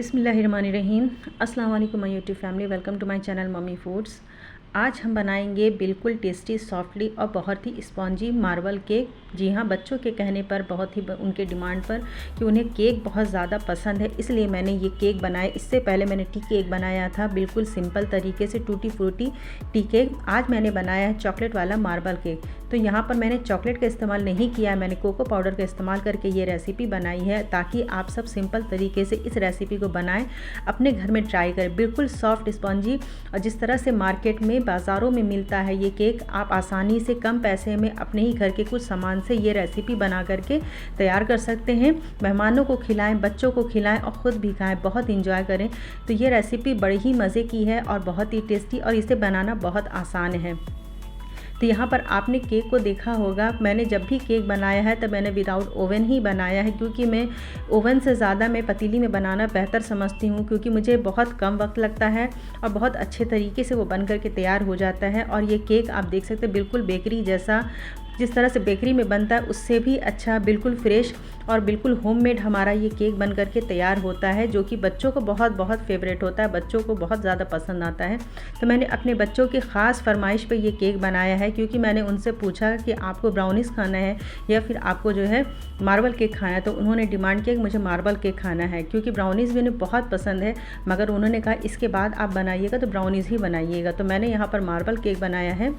बिस्मिल्लाहिर्रहमानिर्रहीम। अस्सलाम वालेकुम my YouTube family, welcome to my channel Mummy Foods. आज हम बनाएंगे बिल्कुल टेस्टी, सॉफ्टली और बहुत ही स्पॉन्जी मार्बल केक। जी हाँ, बच्चों के कहने पर, बहुत ही उनके डिमांड पर कि उन्हें केक बहुत ज़्यादा पसंद है, इसलिए मैंने ये केक बनाया। इससे पहले मैंने टी केक बनाया था, बिल्कुल सिंपल तरीके से टूटी फ्रूटी टी केक। आज मैंने बनाया है चॉकलेट वाला मार्बल केक। तो यहाँ पर मैंने चॉकलेट का इस्तेमाल नहीं किया, मैंने कोको पाउडर का इस्तेमाल करके ये रेसिपी बनाई है, ताकि आप सब सिंपल तरीके से इस रेसिपी को बनाएं, अपने घर में ट्राई करें। बिल्कुल सॉफ्ट, स्पॉन्जी और जिस तरह से मार्केट में, बाज़ारों में मिलता है ये केक, आप आसानी से कम पैसे में अपने ही घर के कुछ सामान से ये रेसिपी बना करके तैयार कर सकते हैं। मेहमानों को खिलाएं, बच्चों को खिलाएं और ख़ुद भी खाएं, बहुत इंजॉय करें। तो ये रेसिपी बड़ी ही मज़े की है और बहुत ही टेस्टी, और इसे बनाना बहुत आसान है। तो यहाँ पर आपने केक को देखा होगा, मैंने जब भी केक बनाया है तब मैंने विदाउट ओवन ही बनाया है, क्योंकि मैं ओवन से ज़्यादा मैं पतीली में बनाना बेहतर समझती हूँ, क्योंकि मुझे बहुत कम वक्त लगता है और बहुत अच्छे तरीके से वो बन करके तैयार हो जाता है। और ये केक आप देख सकते हैं, बिल्कुल बेकरी जैसा, जिस तरह से बेकरी में बनता है उससे भी अच्छा, बिल्कुल फ्रेश और बिल्कुल होममेड हमारा ये केक बन करके तैयार होता है, जो कि बच्चों को बहुत बहुत फेवरेट होता है, बच्चों को बहुत ज़्यादा पसंद आता है। तो मैंने अपने बच्चों की ख़ास फरमाइश पे ये केक बनाया है, क्योंकि मैंने उनसे पूछा कि आपको ब्राउनीज़ खाना है या फिर आपको जो है मार्बल केक खाना है। तो उन्होंने डिमांड किया कि मुझे मार्बल केक खाना है, क्योंकि ब्राउनीज़ भी उन्हें बहुत पसंद है, मगर उन्होंने कहा इसके बाद आप बनाइएगा तो ब्राउनीज़ ही बनाइएगा। तो मैंने यहाँ पर मार्बल केक बनाया है,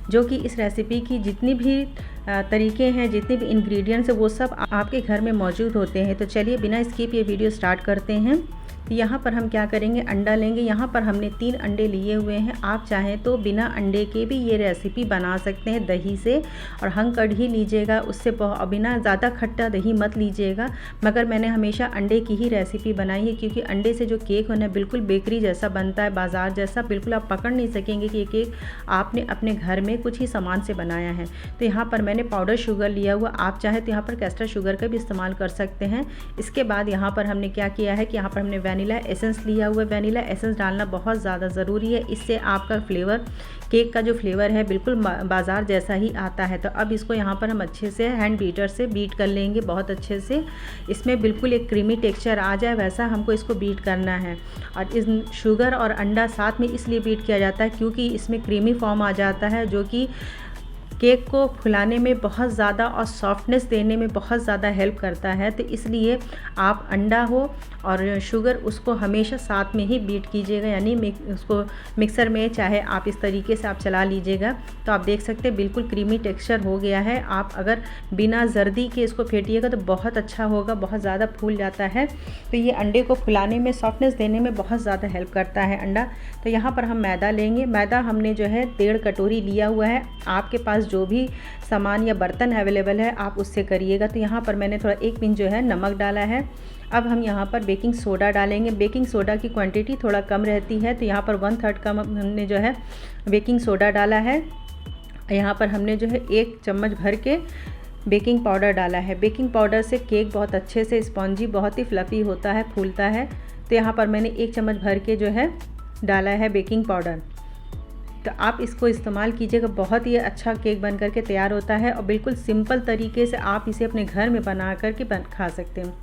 जो कि इस रेसिपी की जितनी भी तरीके हैं, जितने भी इंग्रेडिएंट्स हैं, वो सब आपके घर में मौजूद होते हैं। तो चलिए बिना स्किप ये वीडियो स्टार्ट करते हैं। तो यहाँ पर हम क्या करेंगे, अंडा लेंगे। यहाँ पर हमने 3 अंडे लिए हुए हैं। आप चाहें तो बिना अंडे के भी ये रेसिपी बना सकते हैं, दही से, और हंग कढ़ी लीजिएगा, उससे बिना ज़्यादा खट्टा दही मत लीजिएगा। मगर मैंने हमेशा अंडे की ही रेसिपी बनाई है, क्योंकि अंडे से जो केक होना है बिल्कुल बेकरी जैसा बनता है, बाज़ार जैसा। बिल्कुल आप पकड़ नहीं सकेंगे कि ये केक आपने अपने घर में कुछ ही सामान से बनाया है। तो यहाँ पर मैंने पाउडर शुगर लिया हुआ, आप चाहे तो यहाँ पर कैस्टर शुगर का भी इस्तेमाल कर सकते हैं। इसके बाद यहाँ पर हमने क्या किया है कि यहाँ पर हमने वैनिला एसेंस लिया हुआ है। वैनिला एसेंस डालना बहुत ज़्यादा ज़रूरी है, इससे आपका फ्लेवर, केक का जो फ्लेवर है, बिल्कुल बाज़ार जैसा ही आता है। तो अब इसको यहाँ पर हम अच्छे से हैंड बीटर से बीट कर लेंगे, बहुत अच्छे से। इसमें बिल्कुल एक क्रीमी टेक्सचर आ जाए वैसा हमको इसको बीट करना है। और इस शुगर और अंडा साथ में इसलिए बीट किया जाता है क्योंकि इसमें क्रीमी फॉर्म आ जाता है, जो कि केक को फुलाने में बहुत ज़्यादा और सॉफ्टनेस देने में बहुत ज़्यादा हेल्प करता है। तो इसलिए आप अंडा हो और शुगर, उसको हमेशा साथ में ही बीट कीजिएगा, यानी उसको मिक्सर में चाहे आप इस तरीके से आप चला लीजिएगा। तो आप देख सकते हैं बिल्कुल क्रीमी टेक्सचर हो गया है। आप अगर बिना जर्दी के इसको फेंटिएगा तो बहुत अच्छा होगा, बहुत ज़्यादा फूल जाता है। तो ये अंडे को फुलाने में, सॉफ्टनेस देने में बहुत ज़्यादा हेल्प करता है अंडा। तो यहाँ पर हम मैदा लेंगे। मैदा हमने जो है 1.5 कटोरी लिया हुआ है। आपके पास जो भी सामान या बर्तन अवेलेबल है आप उससे करिएगा। तो यहाँ पर मैंने थोड़ा 1 पिंच जो है नमक डाला है। अब हम यहाँ पर बेकिंग सोडा डालेंगे। बेकिंग सोडा की क्वांटिटी थोड़ा कम रहती है, तो यहाँ पर 1/3 कप हमने जो है बेकिंग सोडा डाला है। यहाँ पर हमने जो है 1 चम्मच भर के बेकिंग पाउडर डाला है। बेकिंग पाउडर से केक बहुत अच्छे से स्पॉन्जी, बहुत ही फ्लफ़ी होता है, फूलता है। तो यहाँ पर मैंने 1 चम्मच भर के जो है डाला है बेकिंग पाउडर। तो आप इसको इस्तेमाल कीजिएगा, बहुत ही अच्छा केक बन करके तैयार होता है और बिल्कुल सिंपल तरीके से आप इसे अपने घर में बना करके खा सकते हैं।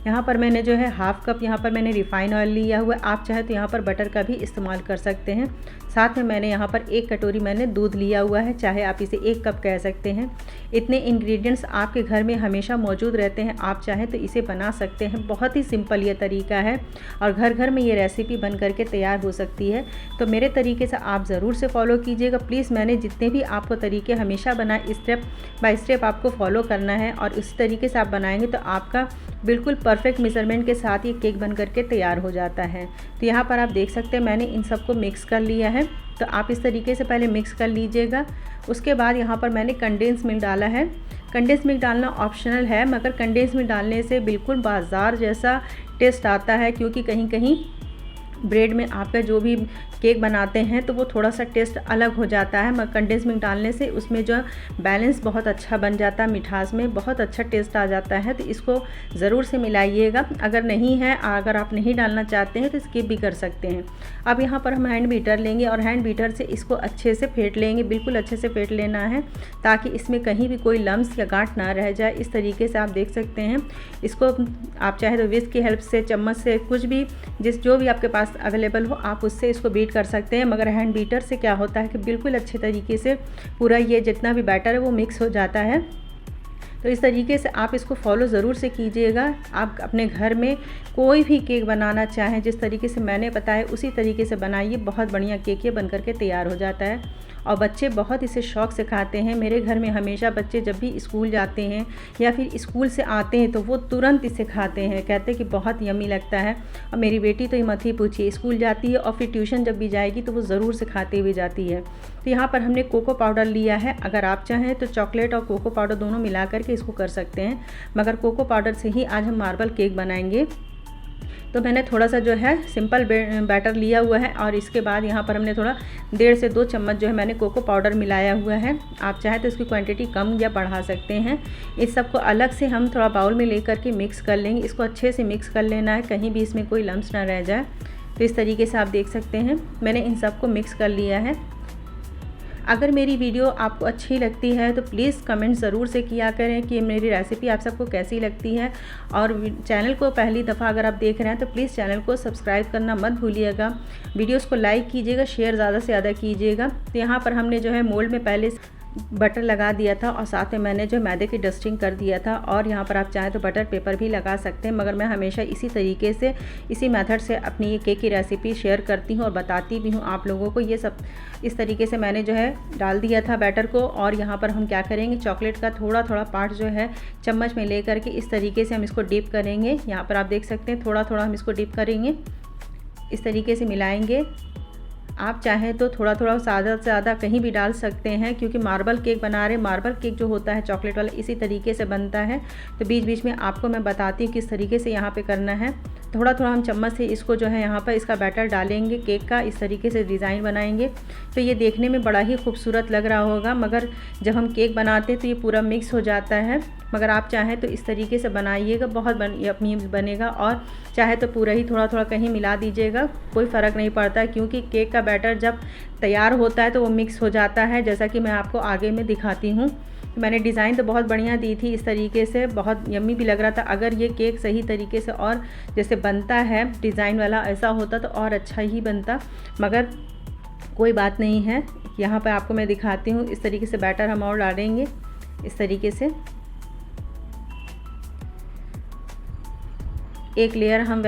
यहाँ पर मैंने जो है 1/2 कप यहाँ पर मैंने रिफ़ाइन ऑयल लिया हुआ है। आप चाहे तो यहाँ पर बटर का भी इस्तेमाल कर सकते हैं। साथ में मैंने यहाँ पर 1 कटोरी मैंने दूध लिया हुआ है, चाहे आप इसे 1 कप कह सकते हैं। इतने इंग्रेडिएंट्स आपके घर में हमेशा मौजूद रहते हैं, आप चाहें तो इसे बना सकते हैं। बहुत ही सिंपल ये तरीका है और घर घर में ये रेसिपी बन करके तैयार हो सकती है। तो मेरे तरीके से आप ज़रूर से फॉलो कीजिएगा प्लीज़। मैंने जितने भी आपको तरीके हमेशा बनाए, स्टेप बाय स्टेप आपको फॉलो करना है, और इस तरीके से आप बनाएंगे तो आपका बिल्कुल परफेक्ट मेज़रमेंट के साथ ये केक बन करके तैयार हो जाता है। तो यहाँ पर आप देख सकते हैं मैंने इन सबको मिक्स कर लिया है। तो आप इस तरीके से पहले मिक्स कर लीजिएगा। उसके बाद यहाँ पर मैंने कंडेंस मिल्क डाला है। कंडेंस मिल्क डालना ऑप्शनल है, मगर कंडेंस मिल्क डालने से बिल्कुल बाज़ार जैसा टेस्ट आता है, क्योंकि कहीं कहीं ब्रेड में आपका जो भी केक बनाते हैं तो वो थोड़ा सा टेस्ट अलग हो जाता है, मगर कंडेंस मिल्क डालने से उसमें जो बैलेंस बहुत अच्छा बन जाता है, मिठास में बहुत अच्छा टेस्ट आ जाता है। तो इसको ज़रूर से मिलाइएगा। अगर नहीं है, अगर आप नहीं डालना चाहते हैं तो स्किप भी कर सकते हैं। अब यहाँ पर हम हैंड बीटर लेंगे और हैंड बीटर से इसको अच्छे से फेंट लेंगे, बिल्कुल अच्छे से फेंट लेना है ताकि इसमें कहीं भी कोई लम्स या गांठ ना रह जाए। इस तरीके से आप देख सकते हैं। इसको आप चाहे तो विस्क की हेल्प से, चम्मच से, कुछ भी जो भी आपके पास अवेलेबल हो आप उससे इसको बीट कर सकते हैं। मगर हैंड बीटर से क्या होता है कि बिल्कुल अच्छे तरीके से पूरा ये जितना भी बैटर है वो मिक्स हो जाता है। तो इस तरीके से आप इसको फॉलो ज़रूर से कीजिएगा। आप अपने घर में कोई भी केक बनाना चाहें, जिस तरीके से मैंने बताया उसी तरीके से बनाइए, बहुत बढ़िया केक ये बन करके तैयार हो जाता है और बच्चे बहुत इसे शौक़ से खाते हैं। मेरे घर में हमेशा बच्चे जब भी स्कूल जाते हैं या फिर स्कूल से आते हैं तो वो तुरंत इसे खाते हैं, कहते हैं कि बहुत यम्मी लगता है। और मेरी बेटी तो ये मत ही पूछिए, स्कूल जाती है और फिर ट्यूशन जब भी जाएगी तो वो ज़रूर से खाते हुए जाती है। तो यहाँ पर हमने कोको पाउडर लिया है। अगर आप चाहें तो चॉकलेट और कोको पाउडर दोनों मिला करके इसको कर सकते हैं, मगर कोको पाउडर से ही आज हम मार्बल केक बनाएंगे। तो मैंने थोड़ा सा जो है सिंपल बैटर लिया हुआ है और इसके बाद यहाँ पर हमने थोड़ा 1.5 से 2 चम्मच जो है मैंने कोको पाउडर मिलाया हुआ है। आप चाहें तो इसकी क्वांटिटी कम या बढ़ा सकते हैं। इस सबको अलग से हम थोड़ा बाउल में लेकर के मिक्स कर लेंगे। इसको अच्छे से मिक्स कर लेना है, कहीं भी इसमें कोई लम्स ना रह जाए। तो इस तरीके से आप देख सकते हैं मैंने इन सबको मिक्स कर लिया है। अगर मेरी वीडियो आपको अच्छी लगती है तो प्लीज़ कमेंट ज़रूर से किया करें कि मेरी रेसिपी आप सबको कैसी लगती है। और चैनल को पहली दफ़ा अगर आप देख रहे हैं तो प्लीज़ चैनल को सब्सक्राइब करना मत भूलिएगा। वीडियोस को लाइक कीजिएगा, शेयर ज़्यादा से ज़्यादा कीजिएगा। तो यहाँ पर हमने जो है मोल्ड में पहले बटर लगा दिया था और साथ में मैंने जो मैदे की डस्टिंग कर दिया था। और यहाँ पर आप चाहें तो बटर पेपर भी लगा सकते हैं, मगर मैं हमेशा इसी तरीके से, इसी मेथड से अपनी ये केक की रेसिपी शेयर करती हूँ और बताती भी हूँ आप लोगों को। ये सब इस तरीके से मैंने जो है डाल दिया था बैटर को। और यहाँ पर हम क्या करेंगे, चॉकलेट का थोड़ा थोड़ा पार्ट जो है चम्मच में ले करके इस तरीके से हम इसको डिप करेंगे। यहाँ पर आप देख सकते हैं थोड़ा थोड़ा हम इसको डिप करेंगे, इस तरीके से मिलाएंगे। आप चाहें तो थोड़ा थोड़ा ज़्यादा से ज़्यादा कहीं भी डाल सकते हैं, क्योंकि मार्बल केक बना रहे, मार्बल केक जो होता है चॉकलेट वाला इसी तरीके से बनता है। तो बीच बीच में आपको मैं बताती हूँ किस तरीके से यहाँ पे करना है। थोड़ा थोड़ा हम चम्मच से इसको जो है यहाँ पर इसका बैटर डालेंगे केक का, इस तरीके से डिज़ाइन बनाएंगे। तो ये देखने में बड़ा ही खूबसूरत लग रहा होगा, मगर जब हम केक बनाते हैं तो ये पूरा मिक्स हो जाता है। मगर आप चाहें तो इस तरीके से बनाइएगा, बहुत यम्मी बनेगा। और चाहे तो पूरा ही थोड़ा थोड़ा कहीं मिला दीजिएगा, कोई फ़र्क नहीं पड़ता, क्योंकि केक का बैटर जब तैयार होता है तो वो मिक्स हो जाता है, जैसा कि मैं आपको आगे में दिखाती हूँ। मैंने डिज़ाइन तो बहुत बढ़िया दी थी, इस तरीके से बहुत यम्मी भी लग रहा था। अगर ये केक सही तरीके से और जैसे बनता है डिज़ाइन वाला ऐसा होता तो और अच्छा ही बनता, मगर कोई बात नहीं है। यहाँ पर आपको मैं दिखाती हूँ, इस तरीके से बैटर हम और डालेंगे, इस तरीके से एक लेयर हम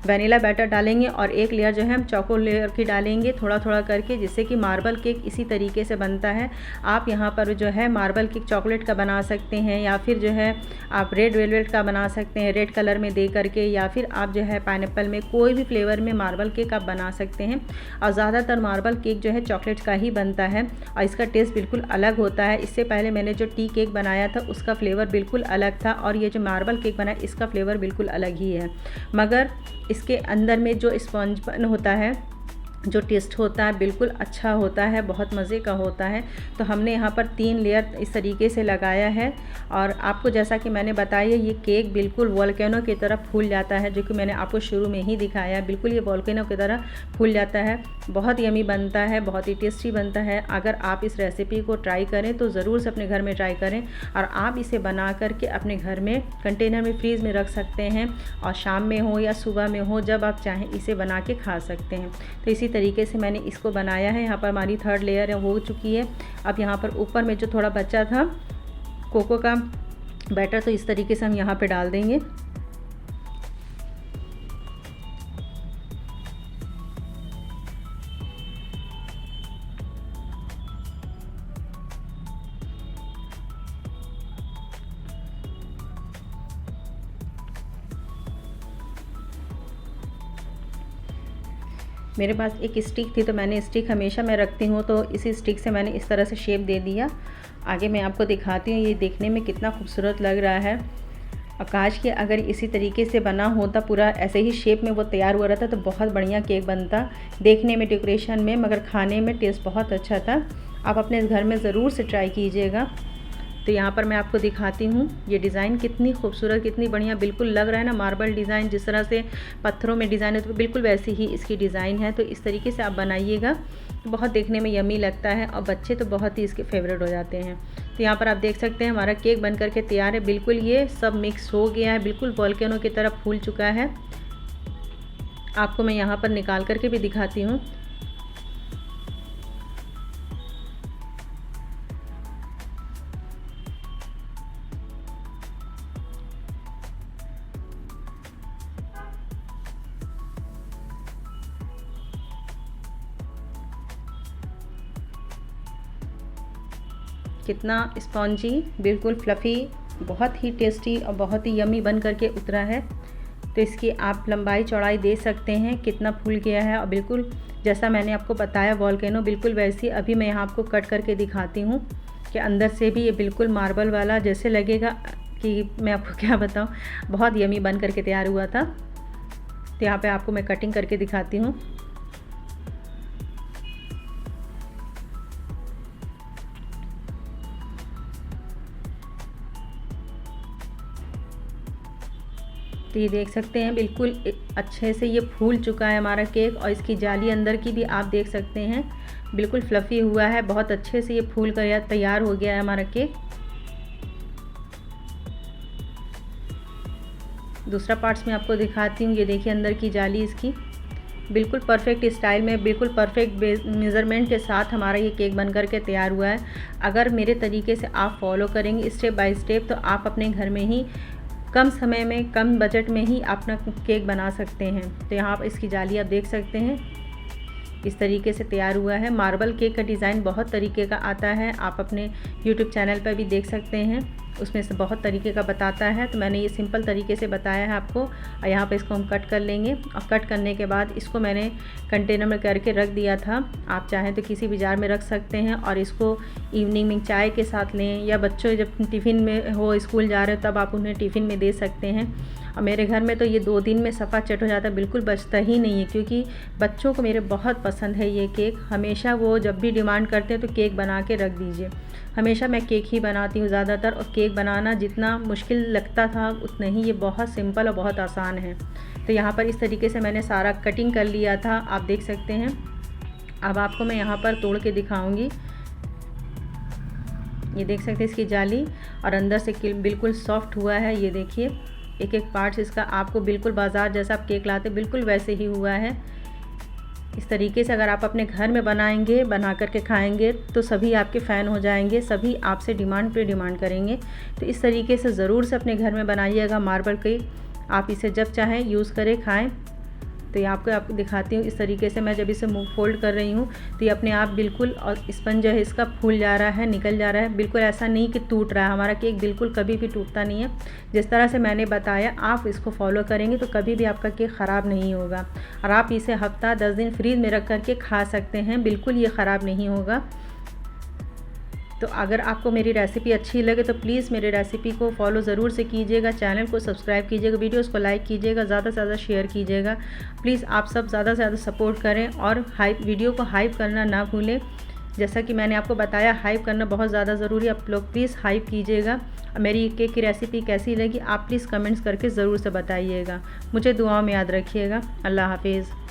वनीला बैटर डालेंगे और एक लेयर जो है हम चॉको लेयर की डालेंगे, थोड़ा थोड़ा करके, जिससे कि मार्बल केक इसी तरीके से बनता है। आप यहाँ पर जो है मार्बल केक चॉकलेट का बना सकते हैं, या फिर जो है आप रेड वेलवेट का बना सकते हैं रेड कलर में दे करके, या फिर आप जो है पाइनएप्पल में, कोई भी फ्लेवर में मार्बल केक आप बना सकते हैं। और ज़्यादातर मार्बल केक जो है चॉकलेट का ही बनता है और इसका टेस्ट बिल्कुल अलग होता है। इससे पहले मैंने जो टी केक बनाया था उसका फ्लेवर बिल्कुल अलग था, और ये जो मार्बल केक बना इसका फ्लेवर बिल्कुल अलग ही है। मगर इसके अंदर में जो स्पंजपन होता है, जो टेस्ट होता है बिल्कुल अच्छा होता है, बहुत मज़े का होता है। तो हमने यहाँ पर 3 लेयर इस तरीके से लगाया है। और आपको जैसा कि मैंने बताया ये केक बिल्कुल वोल्केनो की तरह फूल जाता है, जो कि मैंने आपको शुरू में ही दिखाया। बिल्कुल ये वोल्केनो की तरह फूल जाता है, बहुत यमी बनता है, बहुत ही टेस्टी बनता है। अगर आप इस रेसिपी को ट्राई करें तो ज़रूर से अपने घर में ट्राई करें, और आप इसे बना करके अपने घर में कंटेनर में फ्रीज़ में रख सकते हैं, और शाम में हो या सुबह में हो, जब आप चाहें इसे बना के खा सकते हैं। तो इसी तरीके से मैंने इसको बनाया है। यहाँ पर हमारी 3rd लेयर हो चुकी है। अब यहाँ पर ऊपर में जो थोड़ा बचा था कोको का बैटर, तो इस तरीके से हम यहाँ पे डाल देंगे। मेरे पास एक स्टिक थी, तो मैंने स्टिक हमेशा मैं रखती हूँ, तो इसी स्टिक से मैंने इस तरह से शेप दे दिया। आगे मैं आपको दिखाती हूँ, ये देखने में कितना खूबसूरत लग रहा है। और काश कि अगर इसी तरीके से बना होता, पूरा ऐसे ही शेप में वो तैयार हुआ रहता तो बहुत बढ़िया केक बनता, देखने में, डेकोरेशन में, मगर खाने में टेस्ट बहुत अच्छा था। आप अपने घर में ज़रूर से ट्राई कीजिएगा। तो यहाँ पर मैं आपको दिखाती हूँ ये डिज़ाइन कितनी खूबसूरत, कितनी बढ़िया, बिल्कुल लग रहा है ना मार्बल डिज़ाइन, जिस तरह से पत्थरों में डिज़ाइन है तो बिल्कुल वैसी ही इसकी डिज़ाइन है। तो इस तरीके से आप बनाइएगा, बहुत देखने में यमी लगता है और बच्चे तो बहुत ही इसके फेवरेट हो जाते हैं। तो यहाँ पर आप देख सकते हैं हमारा केक बन करके तैयार है, बिल्कुल ये सब मिक्स हो गया है, बिल्कुल वोल्केनो की तरह फूल चुका है। आपको मैं यहाँ पर निकाल करके भी दिखाती हूँ। कितना स्पॉन्जी, बिल्कुल फ्लफ़ी, बहुत ही टेस्टी और बहुत ही यमी बन करके उतरा है। तो इसकी आप लंबाई चौड़ाई दे सकते हैं कितना फूल गया है, और बिल्कुल जैसा मैंने आपको बताया वोल्केनो बिल्कुल वैसी। अभी मैं यहाँ आपको कट करके दिखाती हूँ कि अंदर से भी ये बिल्कुल मार्बल वाला जैसे लगेगा कि मैं आपको क्या बताऊँ, बहुत यमी बन करके तैयार हुआ था। तो यहाँ पे आपको मैं कटिंग करके दिखाती हूँ। तो ये देख सकते हैं बिल्कुल अच्छे से ये फूल चुका है हमारा केक, और इसकी जाली अंदर की भी आप देख सकते हैं बिल्कुल फ्लफ़ी हुआ है, बहुत अच्छे से ये फूल कर तैयार हो गया है हमारा केक। दूसरा पार्ट्स में आपको दिखाती हूँ। ये देखिए अंदर की जाली इसकी बिल्कुल परफेक्ट स्टाइल में, बिल्कुल परफेक्ट मेज़रमेंट के साथ हमारा ये केक बन कर के तैयार हुआ है। अगर मेरे तरीके से आप फॉलो करेंगे स्टेप बाय स्टेप तो आप अपने घर में ही कम समय में, कम बजट में ही अपना केक बना सकते हैं। तो यहाँ पर इसकी जाली आप देख सकते हैं इस तरीके से तैयार हुआ है। मार्बल केक का डिज़ाइन बहुत तरीके का आता है, आप अपने यूट्यूब चैनल पर भी देख सकते हैं, उसमें से बहुत तरीके का बताता है। तो मैंने ये सिंपल तरीके से बताया है आपको। और यहाँ पे इसको हम कट कर लेंगे, और कट करने के बाद इसको मैंने कंटेनर में करके रख दिया था। आप चाहें तो किसी भी जार में रख सकते हैं, और इसको इवनिंग में चाय के साथ लें, या बच्चों जब टिफ़िन में हो, स्कूल जा रहे हो तब आप उन्हें टिफ़िन में दे सकते हैं। और मेरे घर में तो ये 2 दिन में सफ़ा चट हो जाता है, बिल्कुल बचता ही नहीं है, क्योंकि बच्चों को मेरे बहुत पसंद है ये केक। हमेशा वो जब भी डिमांड करते हैं तो केक बना के रख दीजिए। हमेशा मैं केक ही बनाती हूँ ज़्यादातर, और केक बनाना जितना मुश्किल लगता था उतना ही ये बहुत सिंपल और बहुत आसान है। तो यहाँ पर इस तरीके से मैंने सारा कटिंग कर लिया था, आप देख सकते हैं। अब आपको मैं यहाँ पर तोड़ के दिखाऊंगी। ये देख सकते हैं इसकी जाली, और अंदर से बिल्कुल सॉफ्ट हुआ है। ये देखिए एक एक पार्ट्स इसका आपको बिल्कुल बाज़ार जैसा आप केक लाते बिल्कुल वैसे ही हुआ है। इस तरीके से अगर आप अपने घर में बनाएंगे, बना करके खाएंगे तो सभी आपके फ़ैन हो जाएंगे, सभी आपसे डिमांड पे डिमांड करेंगे। तो इस तरीके से ज़रूर से अपने घर में बनाइएगा मार्बल केक। आप इसे जब चाहें यूज़ करें, खाएं। तो ये आपको दिखाती हूँ इस तरीके से मैं जब इसे मुँह फोल्ड कर रही हूँ तो ये अपने आप बिल्कुल, और स्पंज जो है इसका फूल जा रहा है, निकल जा रहा है, बिल्कुल ऐसा नहीं कि टूट रहा है। हमारा केक बिल्कुल कभी भी टूटता नहीं है। जिस तरह से मैंने बताया आप इसको फॉलो करेंगे तो कभी भी आपका केक ख़राब नहीं होगा, और आप इसे हफ्ता 10 दिन फ्रीज में रख करके खा सकते हैं, बिल्कुल ये ख़राब नहीं होगा। तो अगर आपको मेरी रेसिपी अच्छी लगे तो प्लीज़ मेरी रेसिपी को फॉलो ज़रूर से कीजिएगा, चैनल को सब्सक्राइब कीजिएगा, वीडियोस को लाइक कीजिएगा, ज़्यादा से ज़्यादा शेयर कीजिएगा। प्लीज़ आप सब ज़्यादा से ज़्यादा सपोर्ट करें, और वीडियो को हाइप करना ना भूलें। जैसा कि मैंने आपको बताया हाइप करना बहुत ज़्यादा ज़रूरी है, आप लोग प्लीज़ हाइप कीजिएगा। मेरी केक की रेसिपी कैसी लगी आप प्लीज़ कमेंट्स करके ज़रूर से बताइएगा। मुझे दुआओं में याद रखिएगा। अल्लाह हाफिज़।